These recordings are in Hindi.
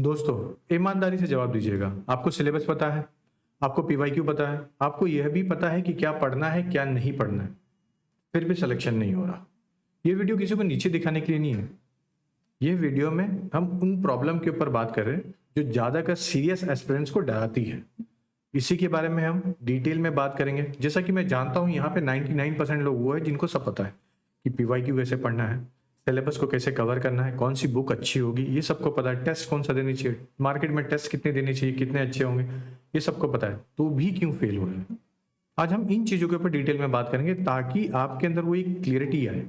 दोस्तों, ईमानदारी से जवाब दीजिएगा। आपको सिलेबस पता है, आपको पीवाईक्यू पता है, आपको यह भी पता है कि क्या पढ़ना है क्या नहीं पढ़ना है, फिर भी सिलेक्शन नहीं हो रहा। ये वीडियो किसी को नीचे दिखाने के लिए नहीं है। ये वीडियो में हम उन प्रॉब्लम के ऊपर बात कर रहे हैं जो ज़्यादातर सीरियस एस्पिरेंट्स को डराती है। इसी के बारे में हम डिटेल में बात करेंगे। जैसा कि मैं जानता हूँ यहाँ पे 99% लोग वो है जिनको सब पता है कि पीवाईक्यू कैसे पढ़ना है, सिलेबस को कैसे कवर करना है, कौन सी बुक अच्छी होगी, ये सबको पता है। टेस्ट कौन सा देनी चाहिए, मार्केट में टेस्ट कितने देने चाहिए, कितने अच्छे होंगे, ये सबको पता है। तो भी क्यों फेल हो रहे हैं, आज हम इन चीज़ों के ऊपर डिटेल में बात करेंगे ताकि आपके अंदर वो एक क्लियरिटी आए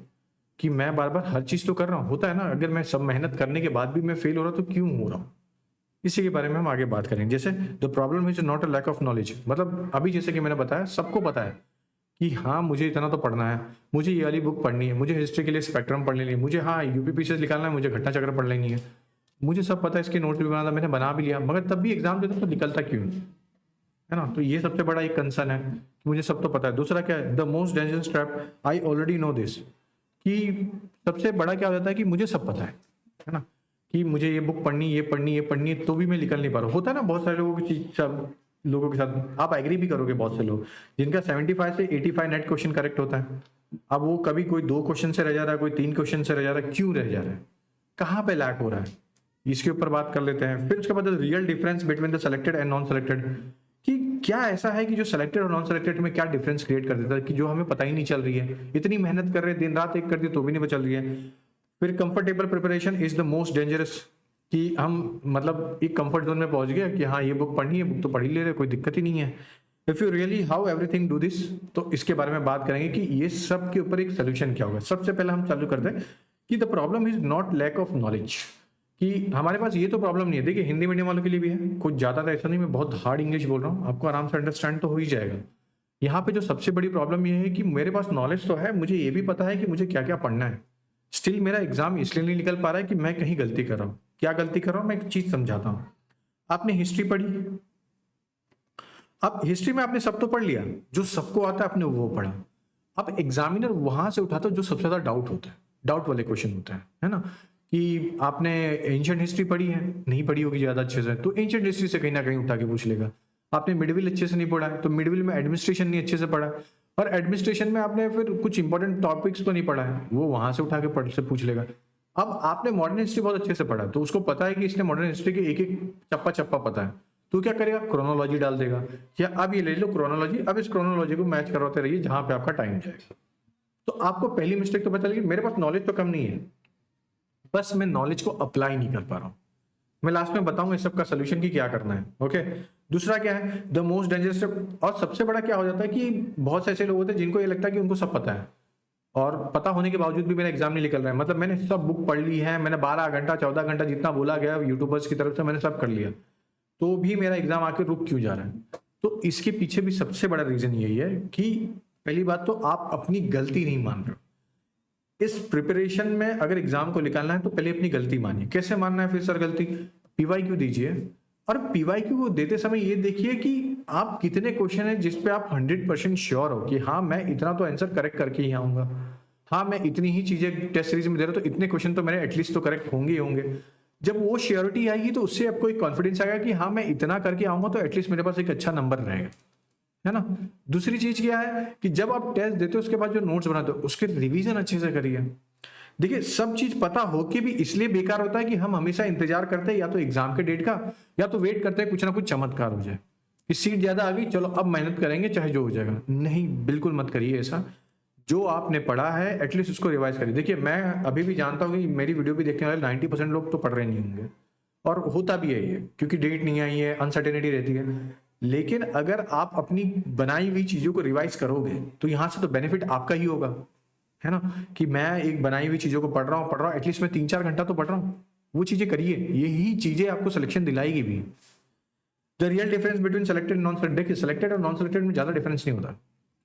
कि मैं बार बार हर चीज़ तो कर रहा हूँ। होता है ना, अगर मैं सब मेहनत करने के बाद भी मैं फेल हो रहा हूँ तो क्यों हो रहा हूँ। इसी के बारे में हम आगे बात करेंगे। जैसे the problem is not a lack of knowledge, मतलब अभी जैसे कि मैंने बताया सबको पता है कि हाँ मुझे इतना तो पढ़ना है, मुझे ये वाली बुक पढ़नी है, मुझे हिस्ट्री के लिए स्पेक्ट्रम पढ़ लेनी है, मुझे हाँ यूपीपीसीएस निकालना है, मुझे घटना चक्र पढ़ लेनी है, मुझे सब पता है, इसके नोट्स भी बना था, मैंने बना भी लिया, मगर तब भी एग्जाम देता तो निकलता क्यों, है ना। तो ये सबसे बड़ा एक कंसर्न है कि मुझे सब तो पता है। दूसरा क्या है, the most dangerous trap, I already know this, कि सबसे बड़ा क्या हो जाता है कि मुझे सब पता है ना, कि मुझे ये बुक पढ़नी, ये पढ़नी, ये पढ़नी है, तो भी मैं निकल नहीं पा रहा हूँ। होता है ना बहुत सारे लोगों की चीज, सब लोगों के साथ आप एग्री भी करोगे, बहुत से लोग जिनका 75 से 85 नेट क्वेश्चन करेक्ट होता है, अब वो कभी कोई 2 क्वेश्चन से रह जा रहा है, कोई 3 क्वेश्चन से रह जा रहा है। क्यों रह जा रहा है, कहाँ पे लैक हो रहा है, इसके ऊपर बात कर लेते हैं। फिर उसके बाद real difference between the selected and non selected, कि क्या ऐसा है कि जो सेलेक्टेड और नॉन सेलेक्टेड में क्या डिफरेंस क्रिएट कर देता है कि जो हमें पता ही नहीं चल रही है। इतनी मेहनत कर रहे हैं, दिन रात एक कर दी तो भी नहीं चल रही है। फिर comfortable preparation is the most dangerous, कि हम मतलब एक कंफर्ट जोन में पहुंच गए कि हाँ ये बुक पढ़नी है, बुक तो पढ़ ही ले रहे, कोई दिक्कत ही नहीं है। If you really how everything do this, तो इसके बारे में बात करेंगे कि ये सब के ऊपर एक सोल्यूशन क्या होगा। सबसे पहले हम चालू करते हैं कि the problem is not lack of knowledge, कि हमारे पास ये तो प्रॉब्लम नहीं है। देखिए हिंदी मीडियम वालों के लिए भी है, कुछ ज्यादा तो ऐसा नहीं, मैं बहुत हार्ड इंग्लिश बोल रहा हूँ, आपको आराम से अंडरस्टैंड तो हो ही जाएगा। यहाँ पे जो सबसे बड़ी प्रॉब्लम ये है कि मेरे पास नॉलेज तो है, मुझे ये भी पता है कि मुझे क्या क्या पढ़ना है, स्टिल मेरा एग्जाम इसलिए नहीं निकल पा रहा है कि मैं कहीं गलती कर रहा हूँ। क्या गलती कर रहा हूँ, मैं एक चीज समझाता हूँ। आपने हिस्ट्री पढ़ी, अब हिस्ट्री में आपने सब तो पढ़ लिया, जो सबको आता है आपने वो पढ़ा। अब एग्जामिनर वहां से उठाता है जो सबसे ज्यादा डाउट होता है, डाउट वाले क्वेश्चन होते हैं, है ना। कि आपने एंशिएंट हिस्ट्री पढ़ी है, नहीं पढ़ी होगी ज्यादा अच्छे से, तो एंशिएंट हिस्ट्री से कहीं ना कहीं उठा के पूछ लेगा। आपने मिडविल अच्छे से नहीं पढ़ा है, तो मिडविल में एडमिनिस्ट्रेशन नहीं अच्छे से पढ़ा है, और एडमिनिस्ट्रेशन में आपने फिर कुछ इंपॉर्टेंट टॉपिक्स तो नहीं पढ़ा है, वो वहां से उठा के पढ़ से पूछ लेगा। अब आपने मॉडर्न हिस्ट्री बहुत अच्छे से पढ़ा, तो उसको पता है कि इसने मॉडर्न हिस्ट्री के एक एक चप्पा चप्पा पता है, तो क्या करेगा, क्रोनोलॉजी डाल देगा, या अब ये ले लो क्रोनोलॉजी, अब इस क्रोनोलॉजी को मैच करवाते रहिए जहां पे आपका टाइम जाएगा। तो आपको पहली मिस्टेक तो पता लगी, मेरे पास नॉलेज तो कम नहीं है, बस मैं नॉलेज को अप्लाई नहीं कर पा रहा हूं। मैं लास्ट में बताऊंगा इस सब का सोल्यूशन की क्या करना है, ओके। दूसरा क्या है, द मोस्ट डेंजरस, और सबसे बड़ा क्या हो जाता है कि बहुत से ऐसे लोग होते हैं जिनको ये लगता है कि उनको सब पता है, और पता होने के बावजूद भी मेरा एग्जाम नहीं निकल रहा है। मतलब मैंने सब बुक पढ़ ली है, मैंने 12 घंटा 14 घंटा जितना बोला गया यूट्यूबर्स की तरफ से मैंने सब कर लिया, तो भी मेरा एग्जाम आके रुक क्यों जा रहा है। तो इसके पीछे भी सबसे बड़ा रीजन यही है कि पहली बात तो आप अपनी गलती नहीं मान रहे हो। इस प्रिपरेशन में अगर एग्जाम को निकालना है तो पहले अपनी गलती मानिए। कैसे मानना है फिर सर गलती, पीवाईक्यू दीजिए, और पीवाईक्यू को देते समय ये देखिए कि आप कितने क्वेश्चन है जिसपे आप 100% श्योर हो कि हाँ मैं इतना तो आंसर करेक्ट करके ही आऊंगा, हाँ मैं इतनी ही चीजें टेस्ट सीरीज में दे रहा हूं तो इतने क्वेश्चन तो मेरे एटलीस्ट तो करेक्ट होंगे ही होंगे। जब वो श्योरिटी आएगी तो उससे आपको एक कॉन्फिडेंस आएगा कि हाँ मैं इतना करके आऊंगा तो एटलीस्ट मेरे पास एक अच्छा नंबर रहेगा, है ना। दूसरी चीज क्या है कि जब आप टेस्ट देते हो उसके बाद जो नोट्स बनाते हो उसके रिवीजन अच्छे से करिए। देखिए सब चीज पता हो के भी इसलिए बेकार होता है कि हम हमेशा इंतजार करते हैं या तो एग्जाम के डेट का, या तो वेट करते हैं कुछ ना कुछ चमत्कार हो जाए कि सीट ज्यादा आ गई, चलो अब मेहनत करेंगे चाहे जो हो जाएगा। नहीं, बिल्कुल मत करिए ऐसा। जो आपने पढ़ा है एटलीस्ट उसको रिवाइज करिए। देखिए मैं अभी भी जानता हूँ कि मेरी वीडियो भी देखने वाले 90% लोग तो पढ़ रहे नहीं होंगे, और होता भी है ये, क्योंकि डेट नहीं आई है, अनसर्टेनिटी रहती है। लेकिन अगर आप अपनी बनाई हुई चीजों को रिवाइज करोगे तो यहां से तो बेनिफिट आपका ही होगा, है ना। कि मैं एक बनाई हुई चीजों को पढ़ रहा हूँ, एटलीस्ट मैं 3-4 घंटा तो पढ़ रहा हूँ, वो चीजें करिए, यही चीजें आपको सिलेक्शन दिलाएगी भी। The real difference between selected non selected, देखिए सेलेक्टेड और नॉन सेलेक्टेड में ज्यादा डिफरेंस नहीं होता।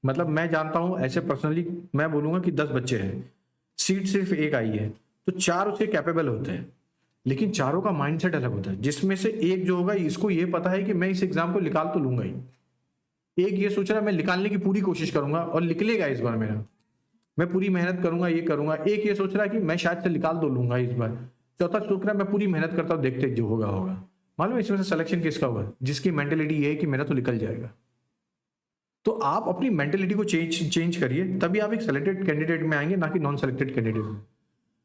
मतलब मैं जानता हूं ऐसे पर्सनली, मैं बोलूंगा कि 10 बच्चे हैं, सीट सिर्फ एक आई है, तो 4 उसके कैपेबल होते हैं, लेकिन चारों का माइंडसेट अलग होता है। जिसमें से एक जो होगा इसको ये पता है कि मैं इस एग्जाम को निकाल तो लूंगा ही, एक ये सोच रहा है मैं निकालने की पूरी कोशिश करूंगा और निकलेगा इस बार मेरा, मैं पूरी मेहनत करूंगा, ये करूंगा। एक ये सोच रहा है कि मैं शायद से निकाल तो लूंगा इस बार, चौथा सोच रहा है मैं पूरी मेहनत करता हूँ, देखते जो होगा होगा। मालूम है इसमें से सिलेक्शन किसका होगा? जिसकी मेंटेलिटी ये है कि मेरा तो निकल जाएगा। तो आप अपनी मेंटेलिटी को चेंज करिए, तभी आप एक सेलेक्टेड कैंडिडेट में आएंगे, ना कि नॉन सेलेक्टेड कैंडिडेट में।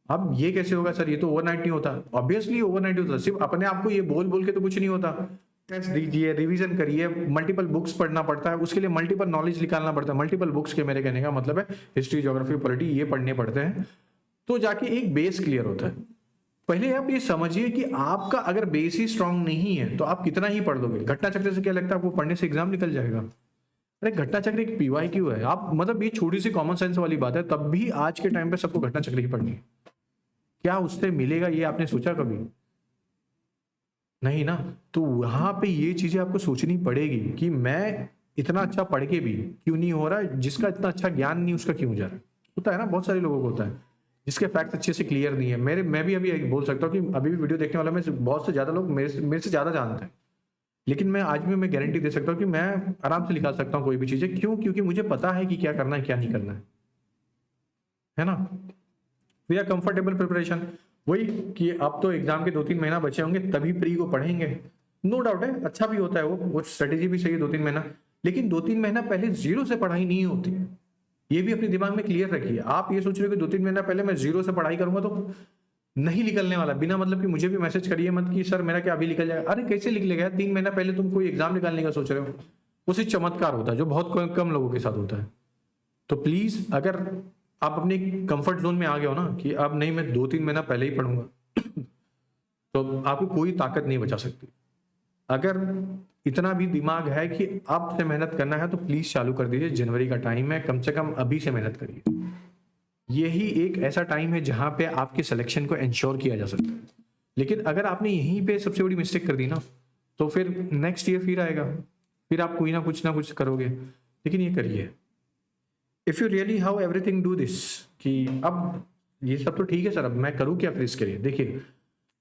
अब ये कैसे होगा सर? ये तो ओवरनाइट नहीं होता। ऑब्वियसली ओवरनाइट होता, सिर्फ अपने आप को ये बोल बोल के तो कुछ नहीं होता। टेस्ट दीजिए, रिवीजन करिए, मल्टीपल बुक्स पढ़ना पड़ता है, उसके लिए मल्टीपल नॉलेज निकालना पड़ता है। मल्टीपल बुक्स के मेरे कहने का मतलब है हिस्ट्री, ज्योग्राफी, पॉलिटी, ये पढ़ने पड़ते हैं, तो जाके एक बेस क्लियर होता है। पहले आप ये समझिए कि आपका अगर बेस ही स्ट्रांग नहीं है तो आप कितना ही पढ़ लोगे। घटना चक्र से क्या लगता है आपको पढ़ने से एग्जाम निकल जाएगा? अरे घटना चक्र एक PYQ है। आप मतलब ये छोटी सी कॉमन सेंस वाली बात है, तब भी आज के टाइम पे सबको घटना चक्र ही पढ़नी है। क्या उससे मिलेगा ये आपने सोचा कभी? नहीं ना। तो वहां पे ये चीजें आपको सोचनी पड़ेगी कि मैं इतना अच्छा पढ़ के भी क्यों नहीं हो रहा, जिसका इतना अच्छा ज्ञान नहीं उसका क्यों जा रहा है। होता है ना, बहुत सारे लोगों को होता है जिसके फैक्ट्स अच्छे से क्लियर नहीं है। मैं भी अभी बोल सकता हूँ कि अभी भी वीडियो देखने वाला में बहुत से ज्यादा लोग मेरे से ज्यादा जानते हैं, लेकिन मैं आज भी मैं गारंटी दे सकता हूँ कि मैं आराम से निकाल सकता हूँ कोई भी चीजें। क्यों? क्योंकि मुझे पता है कि क्या करना है क्या नहीं करना है ना। We are comfortable preparation. वही कि अब तो एग्जाम के 2-3 महीना बचे होंगे, तभी प्री को पढ़ेंगे। नो डाउट है, अच्छा भी होता है वो स्ट्रेटेजी भी सही है 2-3 महीना, लेकिन 2-3 महीना पहले जीरो से पढ़ाई नहीं होती है। ये भी अपने दिमाग में क्लियर रखिए। आप ये सोच रहे हो कि 2-3 महीना पहले मैं जीरो से पढ़ाई करूंगा तो नहीं निकलने वाला। बिना मतलब कि मुझे भी मैसेज करिए मत कि सर मेरा क्या अभी निकल जाएगा। अरे कैसे निकलेगा? 3 महीना पहले तुम कोई एग्जाम निकालने का सोच रहे हो, उसी चमत्कार होता है जो बहुत कम लोगों के साथ होता है। तो प्लीज अगर आप अपने कंफर्ट जोन में आ गए हो ना कि अब नहीं मैं 2-3 महीना पहले ही पढ़ूंगा, तो आपको कोई ताकत नहीं बचा सकती। अगर इतना भी दिमाग है कि अब से मेहनत करना है तो प्लीज चालू कर दीजिए। जनवरी का टाइम है, कम से कम अभी से मेहनत करिए। यही एक ऐसा टाइम है जहां पे आपके सिलेक्शन को इंश्योर किया जा सकता है। लेकिन अगर आपने यहीं पे सबसे बड़ी मिस्टेक कर दी ना, तो फिर नेक्स्ट ईयर फिर आएगा, फिर आप कोई ना कुछ करोगे। लेकिन ये करिए, if you really how everything do this, कि अब ये सब तो ठीक है सर, अब मैं करूँ क्या फिर इसके लिए? देखिए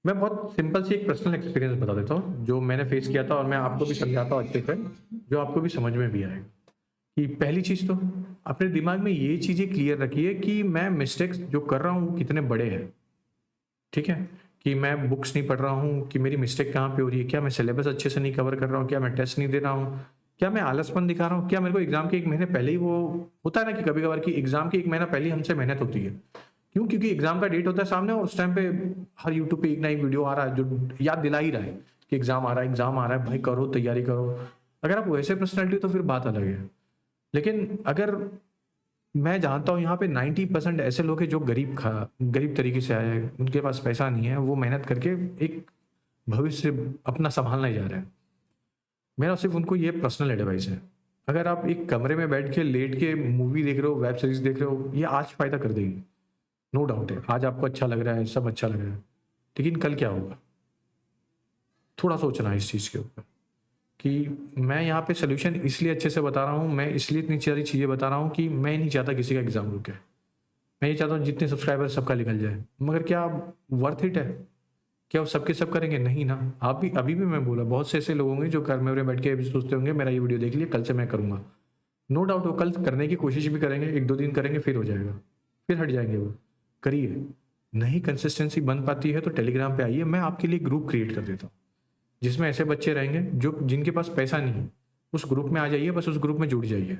मैं बहुत सिंपल सी एक पर्सनल एक्सपीरियंस बता देता हूँ जो मैंने फेस किया था, और मैं आपको भी समझाता हूँ अच्छे से, जो आपको भी समझ में भी आएगा। कि पहली चीज तो अपने दिमाग में ये चीजें क्लियर रखिए कि मैं मिस्टेक्स जो कर रहा हूँ वो कितने बड़े हैं। ठीक है, कि मैं बुक्स नहीं पढ़ रहा हूँ, कि मेरी मिस्टेक कहाँ पे हो रही है, क्या मैं सिलेबस अच्छे से नहीं कवर कर रहा हूँ, क्या मैं टेस्ट नहीं दे रहा हूँ, क्या मैं आलसपन दिखा रहा हूँ, क्या मेरे को एग्जाम के 1 महीने पहले ही वो होता है ना कि कभी कभार की एग्जाम के 1 महीना पहले ही हमसे मेहनत होती है। क्यों? क्योंकि एग्जाम का डेट होता है सामने, और उस टाइम पे हर यूट्यूब पे एक ना एक वीडियो आ रहा है जो याद दिला ही रहा है कि एग्जाम आ रहा है भाई, करो तैयारी करो। अगर आप वैसे पर्सनैलिटी तो फिर बात अलग है। लेकिन अगर मैं जानता हूँ यहाँ पे 90% ऐसे लोग हैं जो गरीब तरीके से आए हैं, उनके पास पैसा नहीं है, वो मेहनत करके एक भविष्य अपना संभालना ही जा रहे हैं। मेरा सिर्फ उनको ये पर्सनल एडवाइस है, अगर आप एक कमरे में बैठ के लेट के मूवी देख रहे हो, वेब सीरीज देख रहे हो, ये आज फायदा कर देगी, नो डाउट है। आज आपको अच्छा लग रहा है, सब अच्छा लग रहा है, लेकिन कल क्या होगा? थोड़ा सोचना है इस चीज़ के ऊपर कि मैं यहाँ पे सोल्यूशन इसलिए अच्छे से बता रहा हूँ, मैं इसलिए इतनी सारी चीज़ें बता रहा हूँ कि मैं नहीं चाहता किसी का एग्जाम रुके। मैं ये चाहता हूँ जितने सब्सक्राइबर सबका निकल जाए, मगर क्या वर्थ इट है? क्या वो सबके सब करेंगे? नहीं ना। आप भी अभी भी मैं बोला, बहुत से ऐसे लोग होंगे जो घर में बैठ के अभी सोचते होंगे मेरा ये वीडियो देख लिया, कल से मैं करूँगा। नो डाउट वो कल करने की कोशिश भी करेंगे, 1-2 दिन करेंगे, फिर हो जाएगा, फिर हट जाएंगे वो। करिए, नहीं कंसिस्टेंसी बन पाती है तो टेलीग्राम पे आइए, मैं आपके लिए ग्रुप क्रिएट कर देता हूँ जिसमें ऐसे बच्चे रहेंगे जो जिनके पास पैसा नहीं है। उस ग्रुप में आ जाइए, बस उस ग्रुप में जुड़ जाइए,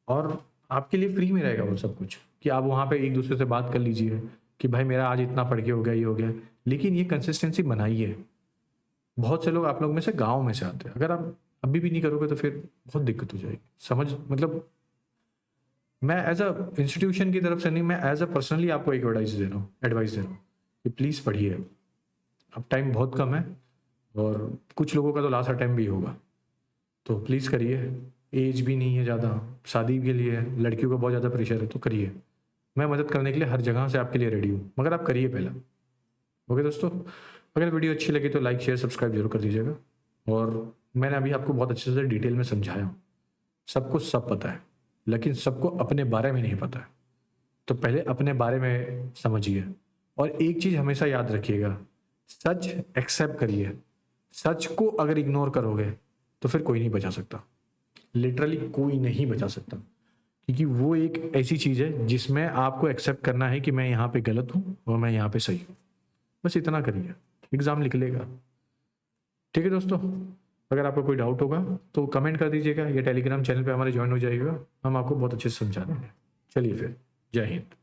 और आपके लिए फ्री में रहेगा वो सब कुछ, कि आप वहाँ पे एक दूसरे से बात कर लीजिए कि भाई मेरा आज इतना पढ़ के हो गया, ये हो गया। लेकिन ये कंसिस्टेंसी बनाइए। बहुत से लोग आप लोग में से गाँव में से आते हैं, अगर आप अभी भी नहीं करोगे तो फिर बहुत दिक्कत हो जाएगी। समझ मतलब मैं एज अ इंस्टीट्यूशन की तरफ से नहीं, मैं एज अ पर्सनली आपको एक एडवाइस दे रहा हूँ कि प्लीज़ पढ़िए। अब टाइम बहुत कम है, और कुछ लोगों का तो लास्ट टाइम भी होगा, तो प्लीज़ करिए। एज भी नहीं है ज़्यादा, शादी के लिए लड़कियों का बहुत ज़्यादा प्रेशर है, तो करिए। मैं मदद करने के लिए हर जगह से आपके लिए रेडी हूँ, मगर आप करिए पहला। ओके दोस्तों, अगर वीडियो अच्छी लगी तो लाइक शेयर सब्सक्राइब जरूर कर दीजिएगा। और मैंने अभी आपको बहुत अच्छे से डिटेल में समझाया हूँ, सबको सब पता है, लेकिन सबको अपने बारे में नहीं पता है। तो पहले अपने बारे में समझिए, और एक चीज़ हमेशा याद रखिएगा, सच एक्सेप्ट करिए। सच को अगर इग्नोर करोगे तो फिर कोई नहीं बचा सकता, लिटरली कोई नहीं बचा सकता, क्योंकि वो एक ऐसी चीज़ है जिसमें आपको एक्सेप्ट करना है कि मैं यहाँ पे गलत हूँ और मैं यहाँ पे सही हूँ। बस इतना करिए, एग्ज़ाम लिख लेगा। ठीक है दोस्तों, अगर आपको कोई डाउट होगा तो कमेंट कर दीजिएगा या टेलीग्राम चैनल पे हमारे ज्वाइन हो जाइएगा, हम आपको बहुत अच्छे से समझा देंगे। चलिए फिर, जय हिंद।